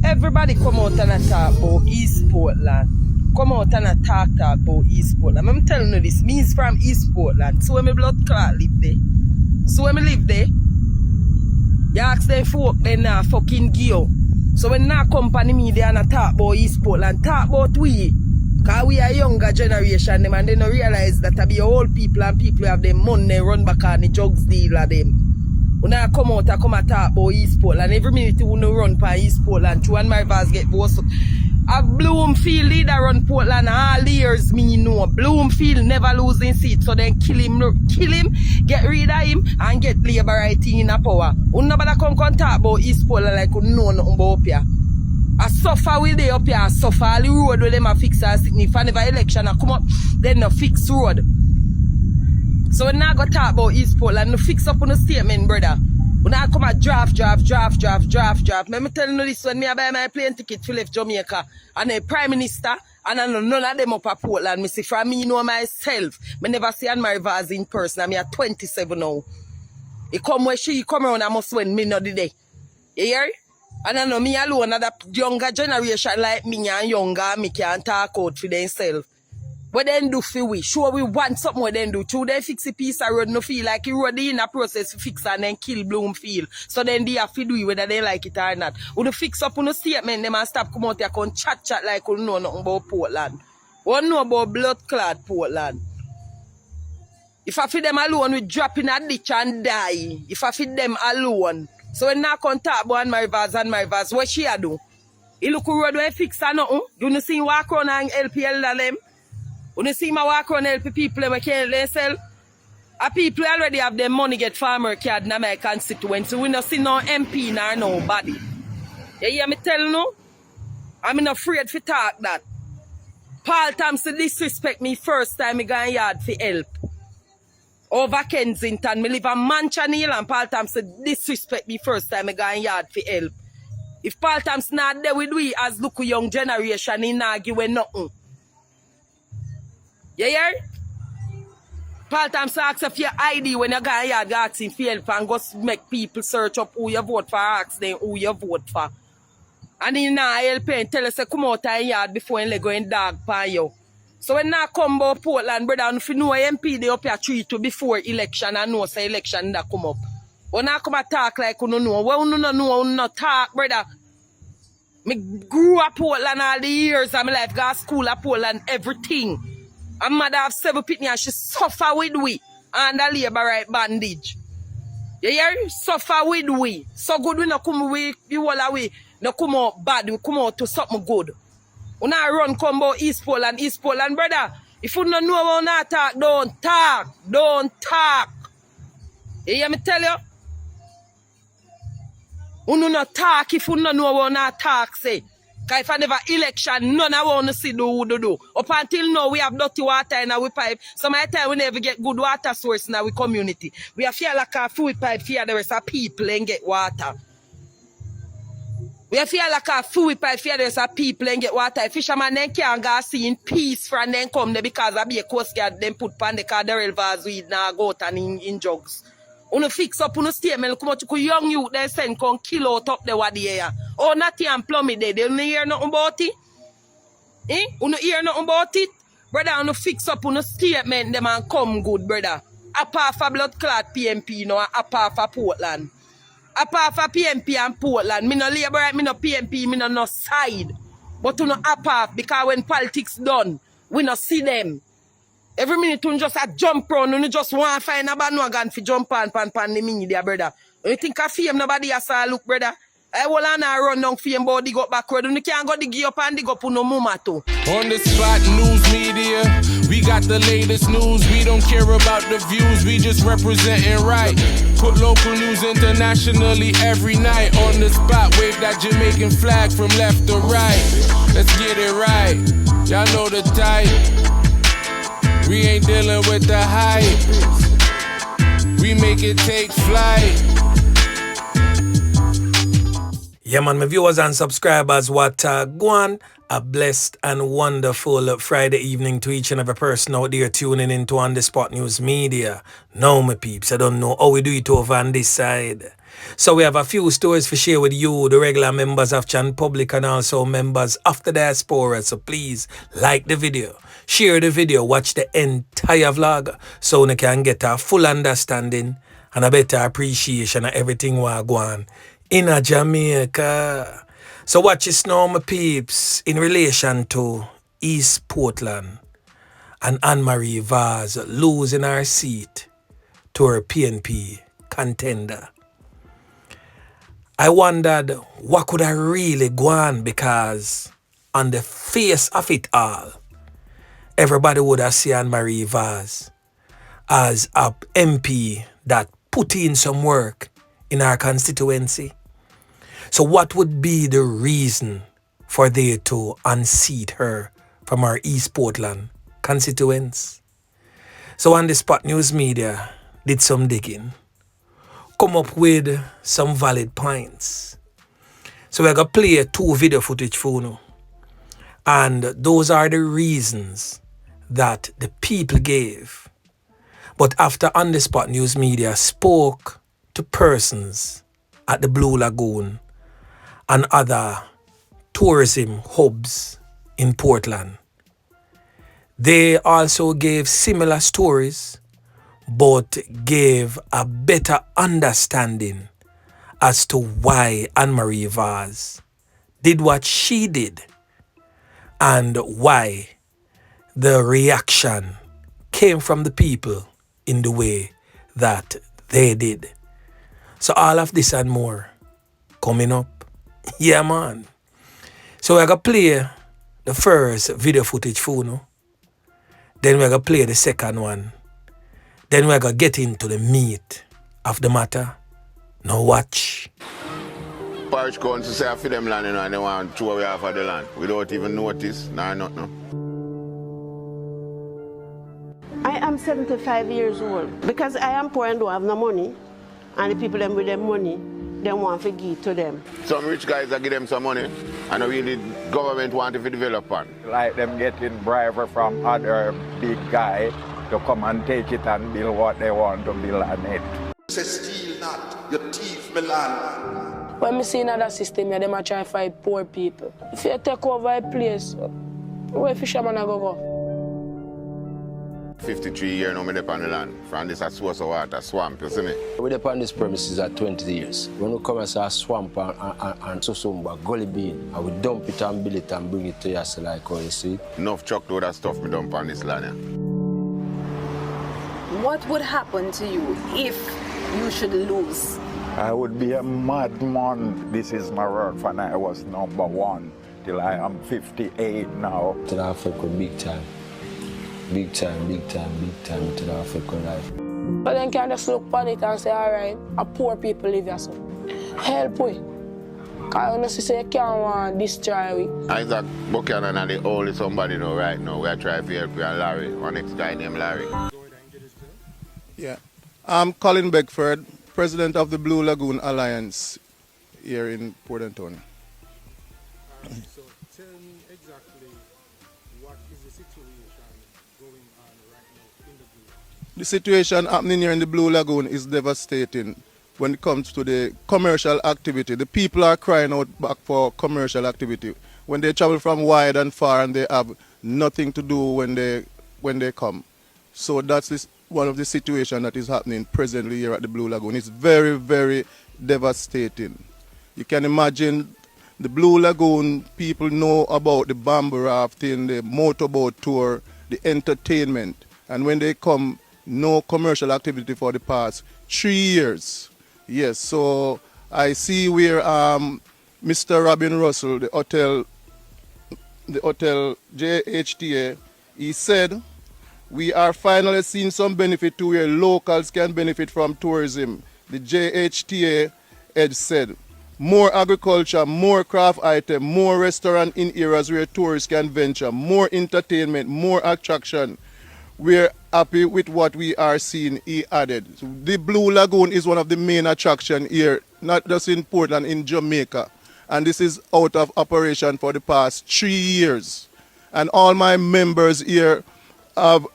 Everybody come out and talk about East Portland. Come out and talk about East Portland. I'm telling you this, means from East Portland. So when my blood clot live there. So when I live there, you ask them folk, they nah fucking give. So when now company me, they not talk about East Portland, talk about we. Because we are younger generation, them, and they don't realize that be old people and people have them money run back on the drugs deal of them. When I come out and come and talk about East Portland, every minute you run for East Portland, two and my vase get boss. A Bloomfield leader run Portland all the years me know. Bloomfield never losing seat, so then kill him, get rid of him, and get Labour right in a power. Nobody come talk about East Portland like you know nothing about up here. I suffer with they up here, I suffer all the road where them a fix and sitting. If never election I come up, then no fix road. So when I go talk about East Portland, no fix up on the statement, brother. When I come and draft. Let me tell you this, when I buy my plane ticket to leave Jamaica, and the Prime Minister, and I know none of them up at Portland, me see from me know myself, I never see Anne Marie Vaz in person, I'm 27 now. He come where she come around, I must win me not the day. You hear? And I know me alone, that younger generation like me and younger, me can't talk out for themselves. What then do for we? Sure we want something what then do. True they fix a piece of road, no feel like you road in a process to fix and then kill Bloomfield. So then they have to do it whether they like it or not. When you fix up on a statement, they must stop come out here and chat like you know nothing about Portland. You know about blood clot Portland. If I feed them alone, we drop in a ditch and die. If I feed them alone. So when I come talk about Anne Marie Vaz, what she a do? You look road when fix or nothing. Do you see walk around and help elder them? When you see my walk around help people who can't sell, people already have their money get farmer card in my constituency. We don't see no MP nor nobody. You hear me tell you? I'm not afraid to talk that. Paul Thompson disrespect me first time I got yard for help. Over Kensington, me live in Manchester and Paul Thompson disrespect me first time I got yard for help. If Paul Thompson not there with we as look young generation, he not give nothing. You hear? Paul Thompson asks if your ID when you go in yard, ask him for help and go make people search up who you vote for, ask them who you vote for. And he not help and tell us to come out in yard before he go in dog pan you. So when I come about Portland, brother, and if you know MP, they up here treat you before election and know say election that come up. When I come and talk like you know, well, you know talk, brother. Me grew up Portland all the years of my life, got school at Portland, everything. And mother have 7 pitney and she suffer with we and the labor right bandage. You hear? Suffer with we. So good we no come we all away. No come out bad, we come out to something good. We not run come about East Portland, brother. If you don't know how not talk, don't talk. Don't talk. You hear me tell you? You not talk if you don't know how not talk, say. Because if I never election, none I want to see do. Up until now, we have dirty water in our pipe. Some of the time, we never get good water source in our community. We have feel like a food pipe for the rest of people and get water. We feel like a food pipe for the rest of people and get water. Fishermen then can't go see in peace from them come there because I be a coast guard them put pan the car the real vase weed now go out and in jugs. Uno fix up uno statement come out to young youth they send come kill out up the what the air. Oh nothing and plummy there. They don't hear nothing about it. Uno hear nothing about it. Brother, uno fix up uno statement them and come good, brother. Apart from blood clot PMP no apart from Portland. Apart from PMP and Portland, me no labor right, me no PMP, me no side. But uno apart because when politics done, we no see them. Every minute you just a jump round, you just want to find a bandwagon for jump on the media, brother. You think of fame, nobody has a look, brother. I will not run down fame, but dig up backward. You can't go dig up and dig up on no mama too. On the spot news media, we got the latest news. We don't care about the views, we just representing right. Put local news internationally every night. On the spot, wave that Jamaican flag from left to right. Let's get it right, y'all know the type. We ain't dealing with the hype. We make it take flight. Yeah, man, my viewers and subscribers, what go on. A blessed and wonderful Friday evening to each and every person out there tuning into On The Spot News Media. Now, my peeps, I don't know how we do it over on this side. So we have a few stories to share with you, the regular members of Chan Public and also members of the diaspora. So please like the video, share the video, watch the entire vlog so you can get a full understanding and a better appreciation of everything we are going in a Jamaica. So watch this now, my peeps, in relation to East Portland and Anne-Marie Vaz losing her seat to her PNP contender. I wondered what could I really go on, because on the face of it all, everybody would have seen Anne-Marie Vaz as a MP that put in some work in our constituency. So what would be the reason for they to unseat her from our East Portland constituents? So On the Spot News Media did some digging, come up with some valid points. So we're going to play 2 video footage for you. And those are the reasons that the people gave. But after On the Spot News Media spoke to persons at the Blue Lagoon and other tourism hubs in Portland, they also gave similar stories, but gave a better understanding as to why Anne-Marie Vaz did what she did and why the reaction came from the people in the way that they did. So all of this and more coming up. Yeah, man. So we're going to play the first video footage for you. Then we're going to play the second one. Then we're going to get into the meat of the matter. Now watch. Parish council say for them land, and they want to throw away half of the land. We don't even notice, nothing. I am 75 years old. Because I am poor and don't have no money, and the people them with them money, they want to give to them. Some rich guys that give them some money, and really government want to develop on. Like them getting bribery from other big guy to come and take it and build what they want to build on it. Say steal not, your thief me land. When I see another system, they try to fight poor people. If you take over a place, where fishermen go? 53 years now, I'm on the land. From this a source of water, swamp, you see me? We're upon this premises at 20 years. When we come and see a swamp and susumba, gully bean, and we dump it and build it and bring it to you, so like how you see. Enough truckload of stuff me dump on this land. What would happen to you if you should lose? I would be a madman. This is my work when I was #1 till I am 58 now. To Africa, big time. Big time to Africa life. But then can just look on it and say, all right, a poor people live here, so help we. Because you say you can't want to destroy we. Isaac Buchanan and the only somebody know right now. We are trying to help you and Larry, one next guy named Larry. Yeah. I'm Colin Beckford, president of the Blue Lagoon Alliance here in Port Antonio. So tell me exactly what is the situation going on right now in the Blue Lagoon? The situation happening here in the Blue Lagoon is devastating when it comes to the commercial activity. The people are crying out back for commercial activity. When they travel from wide and far and they have nothing to do when they come. So that's one of the situations that is happening presently here at the Blue Lagoon. It's very, very devastating. You can imagine the Blue Lagoon people know about the bamboo rafting, the motorboat tour, the entertainment. And when they come, no commercial activity for the past 3 years. Yes, so I see where Mr. Robin Russell, the hotel JHTA, he said, we are finally seeing some benefit to where locals can benefit from tourism. The JHTA head said, more agriculture, more craft item, more restaurant in areas where tourists can venture, more entertainment, more attraction. We're happy with what we are seeing, he added. So the Blue Lagoon is one of the main attractions here, not just in Portland, in Jamaica. And this is out of operation for the past 3 years. And all my members here have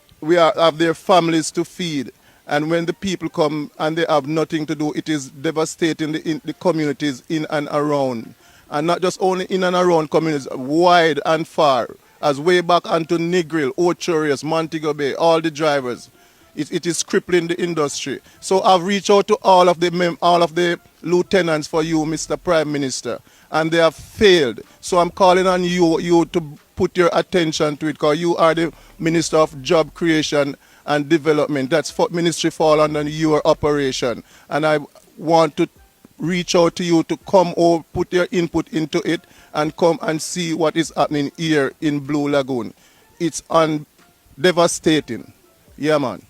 their families to feed. And when the people come and they have nothing to do, it is devastating the communities in and around. And not just only in and around communities, wide and far, as way back onto Negril, Ochorius, Montego Bay, all the drivers. It is crippling the industry. So I've reached out to all of the lieutenants for you, Mr. Prime Minister, and they have failed. So I'm calling on you to put your attention to it, because you are the Minister of Job Creation and Development. That's ministry fall under your operation. And I want to reach out to you to come over, put your input into it, and come and see what is happening here in Blue Lagoon. It's devastating. Yeah, man.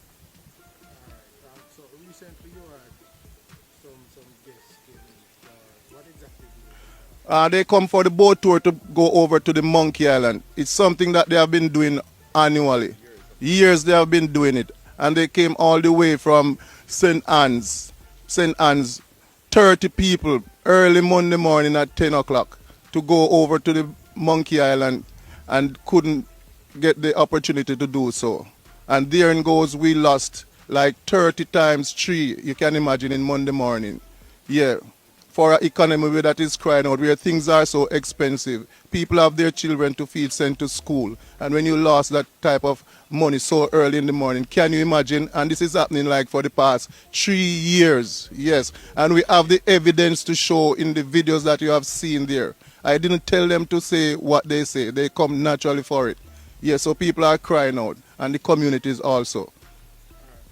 So recently you had some guests came in. What exactly? They come for the boat tour to go over to the Monkey Island. It's something that they have been doing annually. Years they have been doing it. And they came all the way from St. Anne's. 30 people early Monday morning at 10 o'clock to go over to the Monkey Island and couldn't get the opportunity to do so. And there in goes, we lost like 30 times 3, you can imagine, in Monday morning. Yeah, for an economy where that is crying out, where things are so expensive. People have their children to feed, sent to school. And when you lost that type of money so early in the morning, can you imagine? And this is happening like for the past 3 years, yes. And we have the evidence to show in the videos that you have seen there. I didn't tell them to say what they say. They come naturally for it. Yes, so people are crying out, and the communities also.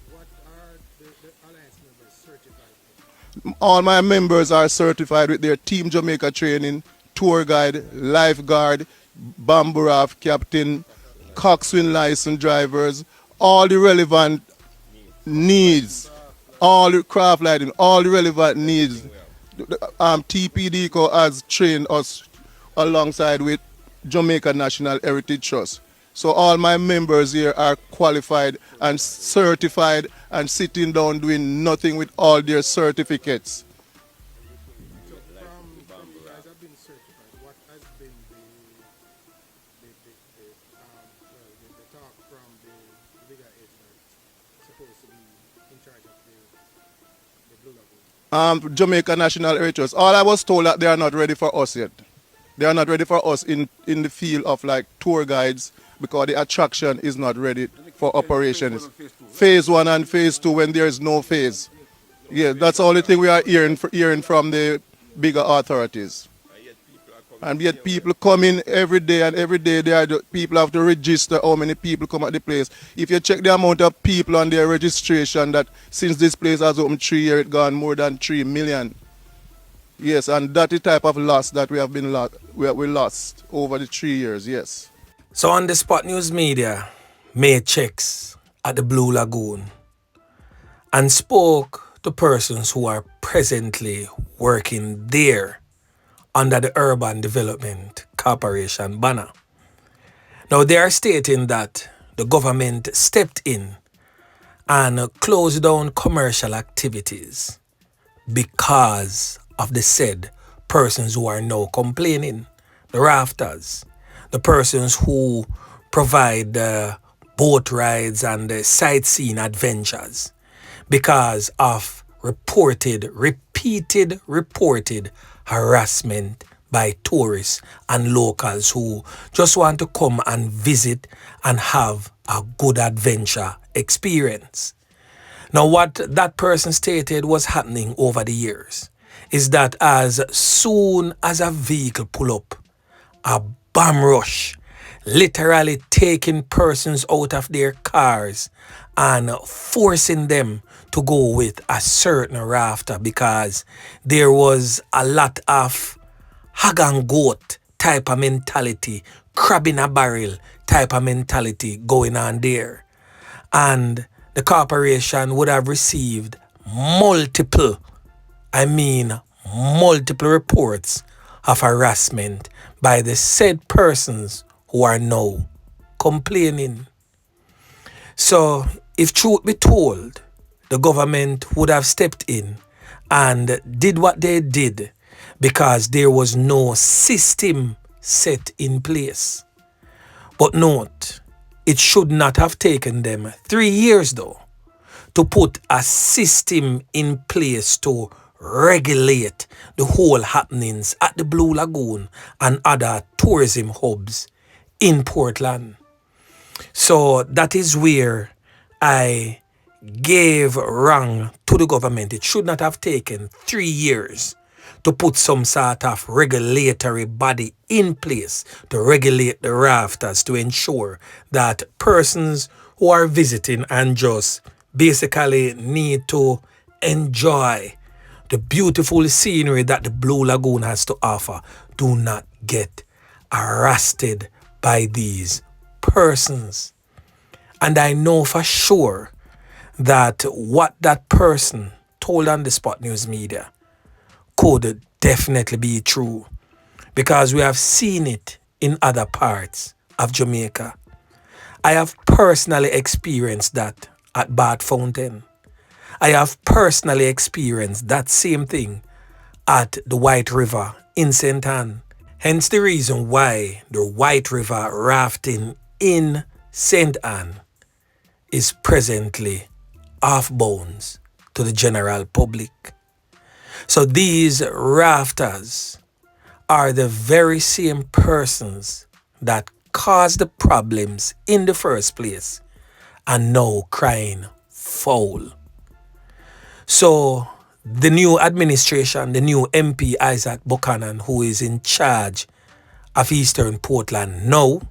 What are the Alliance members certified for? All my members are certified with their Team Jamaica training, tour guide, lifeguard, bamboo raft captain, coxswain license drivers, all the relevant needs, all the craft lighting, all the relevant needs. TPD has trained us alongside with Jamaica National Heritage Trust. So all my members here are qualified and certified and sitting down doing nothing with all their certificates. So from you guys have been certified, what has been the talk from the bigger heads that's supposed to be in charge of the Blue Lagoon? Jamaica National Heritage Trust. All I was told that they are not ready for us yet. They are not ready for us in the field of like tour guides, because the attraction is not ready for operations. Phase 1 and phase 2 when there is no phase. Yeah, that's the only thing we are hearing from the bigger authorities. And yet people come in every day, and every day people have to register how many people come at the place. If you check the amount of people on their registration, that since this place has opened 3 years, it gone more than 3 million. Yes, and that is the type of loss that we have been we lost over the 3 years, yes. So on the Spot News Media made checks at the Blue Lagoon and spoke to persons who are presently working there under the Urban Development Corporation banner. Now they are stating that the government stepped in and closed down commercial activities because of the said persons who are now complaining, the rafters, the persons who provide boat rides and sightseeing adventures, because of reported harassment by tourists and locals who just want to come and visit and have a good adventure experience. Now, what that person stated was happening over the years is that as soon as a vehicle pull up, a bomb rush, literally taking persons out of their cars and forcing them to go with a certain rafter, because there was a lot of hog and goat type of mentality, crab in a barrel type of mentality going on there. And the corporation would have received multiple reports of harassment by the said persons who are now complaining. So, if truth be told, the government would have stepped in and did what they did because there was no system set in place. But note, it should not have taken them 3 years though to put a system in place to regulate the whole happenings at the Blue Lagoon and other tourism hubs in Portland. So that is where I gave wrong to the government. It should not have taken 3 years to put some sort of regulatory body in place to regulate the rafters, to ensure that persons who are visiting and just basically need to enjoy the beautiful scenery that the Blue Lagoon has to offer do not get arrested by these persons. And I know for sure that what that person told on the Spot News Media could definitely be true, because we have seen it in other parts of Jamaica. I have personally experienced that at Bath Fountain. I have personally experienced that same thing at the White River in St. Ann. Hence the reason why the White River rafting in St. Ann is presently off bounds to the general public. So these rafters are the very same persons that caused the problems in the first place and now crying foul. So the new administration, the new MP Isaac Buchanan, who is in charge of Eastern Portland now,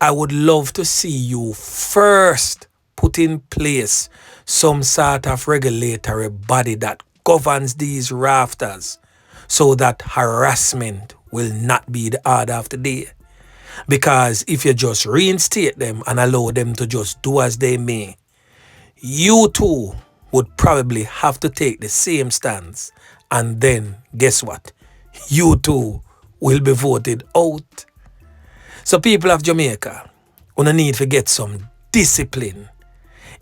I would love to see you first put in place some sort of regulatory body that governs these rafters so that harassment will not be the order of the day. Because if you just reinstate them and allow them to just do as they may, you too would probably have to take the same stance, and then guess what? You too will be voted out. So people of Jamaica, we need to get some discipline.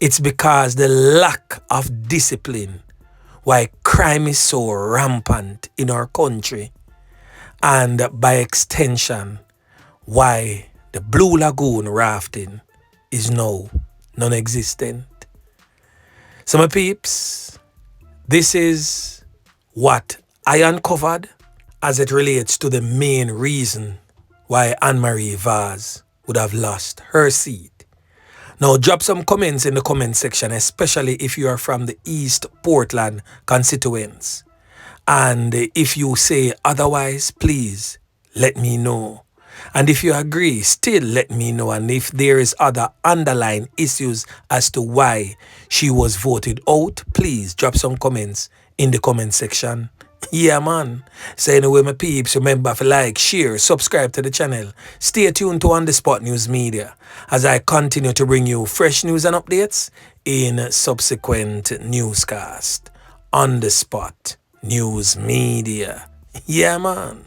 It's because the lack of discipline why crime is so rampant in our country, and by extension why the Blue Lagoon rafting is now non-existent. So my peeps, this is what I uncovered as it relates to the main reason why Anne-Marie Vaz would have lost her seat. Now drop some comments in the comment section, especially if you are from the East Portland constituents. And if you say otherwise, please let me know. And if you agree, still let me know. And if there is other underlying issues as to why she was voted out, please drop some comments in the comment section. Yeah, man. So anyway, my peeps, remember to like, share, subscribe to the channel. Stay tuned to On The Spot News Media as I continue to bring you fresh news and updates in subsequent newscast. On The Spot News Media. Yeah, man.